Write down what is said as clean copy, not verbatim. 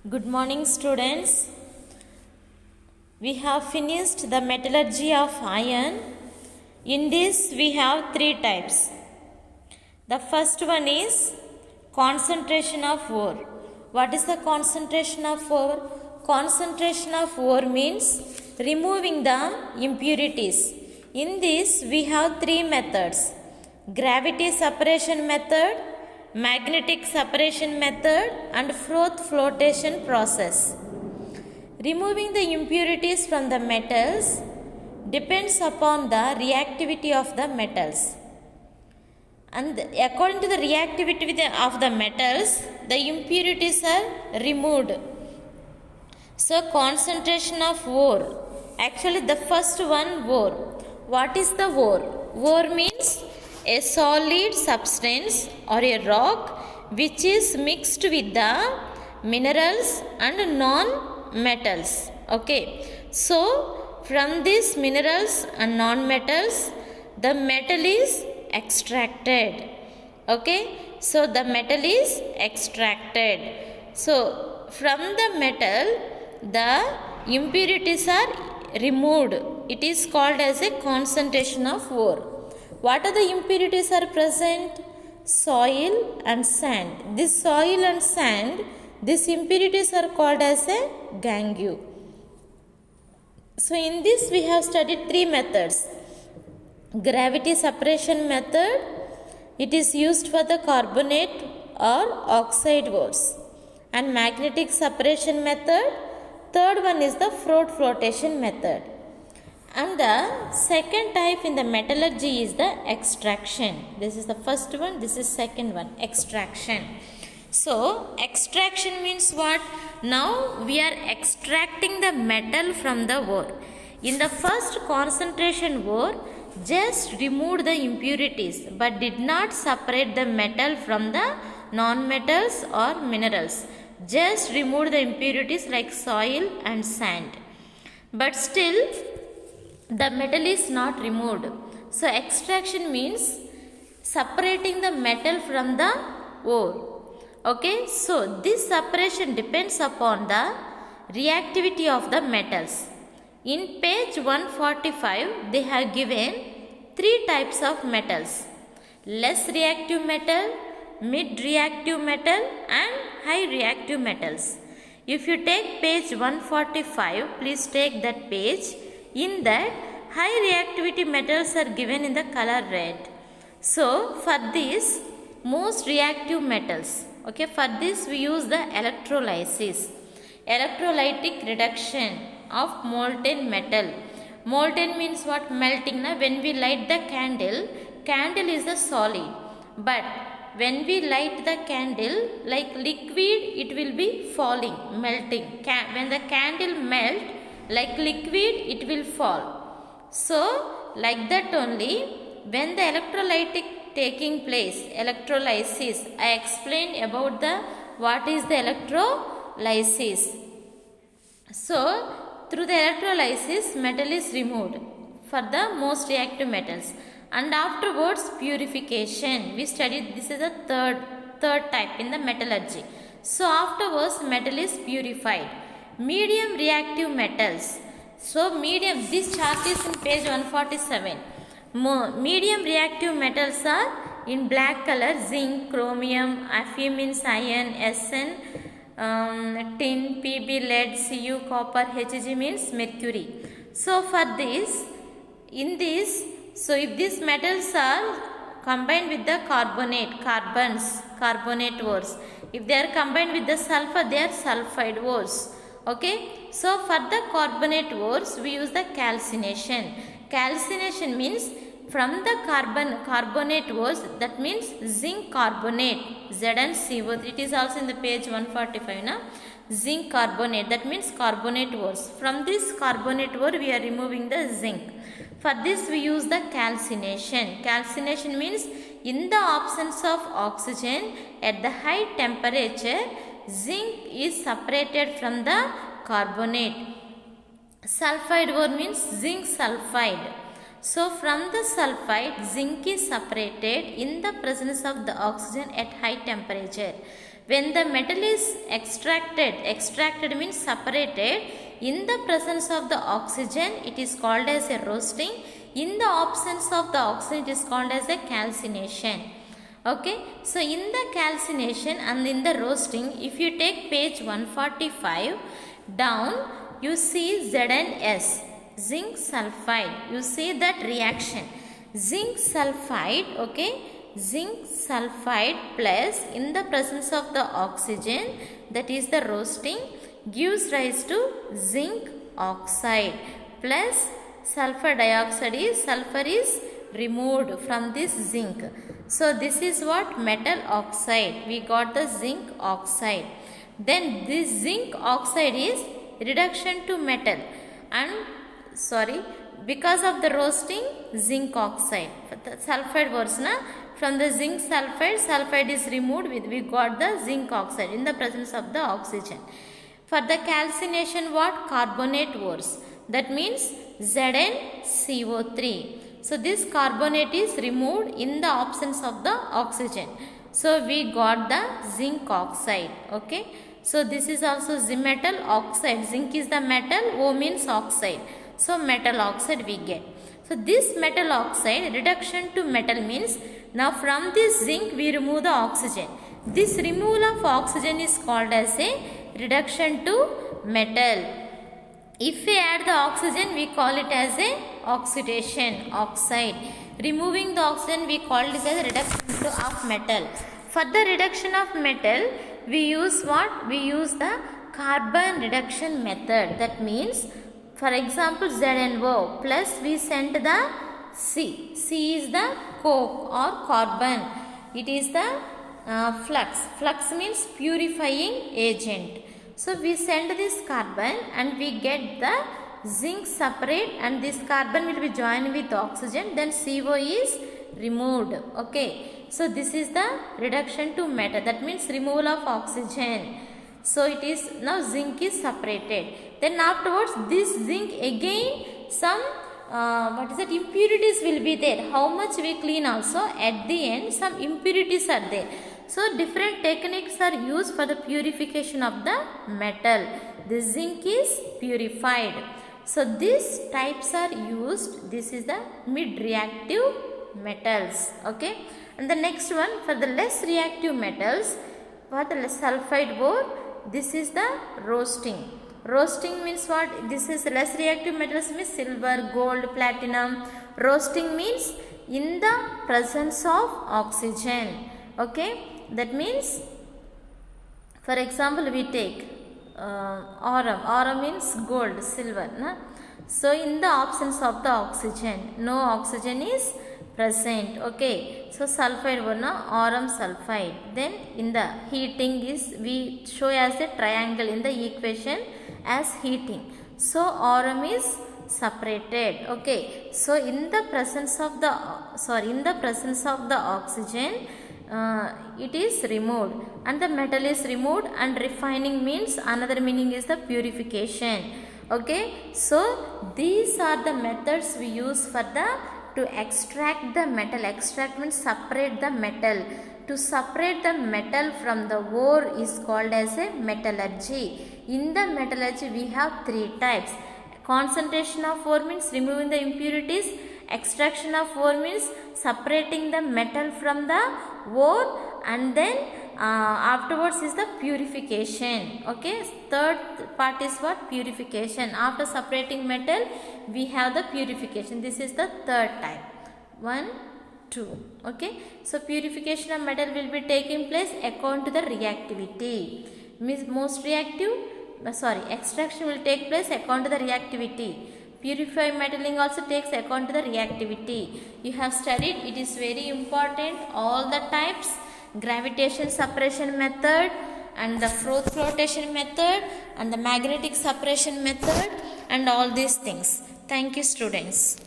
Good morning, students. We have finished the metallurgy of iron. In this, we have three types. The first one is concentration of ore. What is the concentration of ore? Concentration of ore means removing the impurities. In this, we have three methods: gravity separation method, magnetic separation method, and froth flotation process. Removing the impurities from the metals depends upon the reactivity of the metals. And according to the reactivity of the metals, the impurities are removed. So, concentration of ore. Actually, the first one, ore. What is the ore? Ore means a solid substance or a rock which is mixed with the minerals and non-metals. Okay. So, from these minerals and non-metals, the metal is extracted. Okay. So, the metal is extracted. So, from the metal, the impurities are removed. It is called as a concentration of ore. What are the impurities are present? Soil and sand. This soil and sand, these impurities are called as a gangue. So in this we have studied three methods. Gravity separation method, it is used for the carbonate or oxide ores. And magnetic separation method, third one is the froth flotation method. And the second type in the metallurgy is the extraction. This is the first one, this is second one, extraction. So, extraction means what? Now we are extracting the metal from the ore. In the first concentration ore, just removed the impurities but did not separate the metal from the non-metals or minerals. Just removed the impurities like soil and sand. But still, the metal is not removed. So, extraction means separating the metal from the ore. Okay. So, this separation depends upon the reactivity of the metals. In page 145, they have given three types of metals: less reactive metal, mid reactive metal, and high reactive metals. If you take page 145, please take that page. In that, high reactivity metals are given in the color red. So, for this, most reactive metals, okay, for this we use the electrolysis, electrolytic reduction of molten metal. Molten means what? Melting. Na? When we light the candle, candle is a solid, but when we light the candle, like liquid, it will be falling, melting. When the candle melt, like liquid, it will fall. So, like that only, when the electrolytic taking place, electrolysis, I explained about the what is the electrolysis. So, through the electrolysis, metal is removed for the most reactive metals. And afterwards, purification. We studied this is the third type in the metallurgy. So, afterwards, metal is purified. Medium reactive metals. So, medium, this chart is in page 147. Medium reactive metals are in black color: zinc, chromium, Fe means iron, Sn, tin, Pb lead, Cu copper, Hg means mercury. So, for this, in this, so if these metals are combined with the carbonate ores. If they are combined with the sulfur, they are sulfide ores. Okay. So, for the carbonate ores, we use the calcination. Calcination means from the carbonate ores, that means zinc carbonate, ZnCO. It is also in the page 145. Na? Zinc carbonate, that means carbonate ores. From this carbonate ore, we are removing the zinc. For this, we use the calcination. Calcination means in the absence of oxygen at the high temperature, zinc is separated from the carbonate. Sulfide ore means zinc sulfide. So, from the sulfide, zinc is separated in the presence of the oxygen at high temperature. When the metal is extracted means separated, in the presence of the oxygen, it is called as a roasting. In the absence of the oxygen, it is called as a calcination. Okay, so in the calcination and in the roasting, if you take page 145 down, you see ZnS, zinc sulfide. You see that reaction. Zinc sulfide, okay, zinc sulfide plus in the presence of the oxygen, that is the roasting, gives rise to zinc oxide plus sulfur dioxide is, sulfur is removed from this zinc. So this is what? Metal oxide. We got the zinc oxide. Then this zinc oxide is reduction to metal and because of the roasting, zinc oxide. The sulfide was from the zinc sulfide is removed, we got the zinc oxide in the presence of the oxygen. For the calcination, what? Carbonate ores. That means ZnCO3. So this carbonate is removed in the absence of the oxygen. So we got the zinc oxide. Okay. So this is also metal oxide. Zinc is the metal, O means oxide. So metal oxide we get. So this metal oxide reduction to metal means now from this zinc we remove the oxygen. This removal of oxygen is called as a reduction to metal. If we add the oxygen, we call it as a oxidation, oxide. Removing the oxygen, we call it as a reduction of metal. For the reduction of metal, we use what? We use the carbon reduction method. That means, for example, ZnO plus we sent the C. C is the coke or carbon. It is the flux. Flux means purifying agent. So we send this carbon and we get the zinc separate and this carbon will be joined with oxygen, then CO is removed. Okay. So this is the reduction to metal, that means removal of oxygen. So it is now zinc is separated. Then afterwards this zinc again some impurities will be there. How much we clean also, at the end some impurities are there. So different techniques are used for the purification of the metal. The zinc is purified. So these types are used. This is the mid-reactive metals. Okay. And the next one, for the less reactive metals, for the sulfide ore, this is the roasting. Roasting means what? This is less reactive metals means silver, gold, platinum. Roasting means in the presence of oxygen. Okay. That means, for example, we take aurum. Aurum means gold, silver. Na? So in the absence of the oxygen, no oxygen is present. Okay. So sulfide one, aurum sulfide. Then in the heating is, we show as a triangle in the equation as heating. So aurum is separated. Okay. So in the presence of the oxygen, it is removed and the metal is removed, and refining means another meaning is the purification. Okay. So these are the methods we use for to extract the metal. Extract means separate the metal. To separate the metal from the ore is called as a metallurgy. In the metallurgy we have three types. Concentration of ore means removing the impurities. Extraction of ore means separating the metal from the ore, and then afterwards is the purification. Okay. Third part is what? Purification. After separating metal, we have the purification. This is the third type. 1, 2. Okay. So purification of metal will be taking place according to the reactivity. Most reactive, extraction will take place according to the reactivity. Purified metaling also takes account to the reactivity. You have studied, it is very important, all the types, gravitation separation method and the flotation method and the magnetic separation method and all these things. Thank you, students.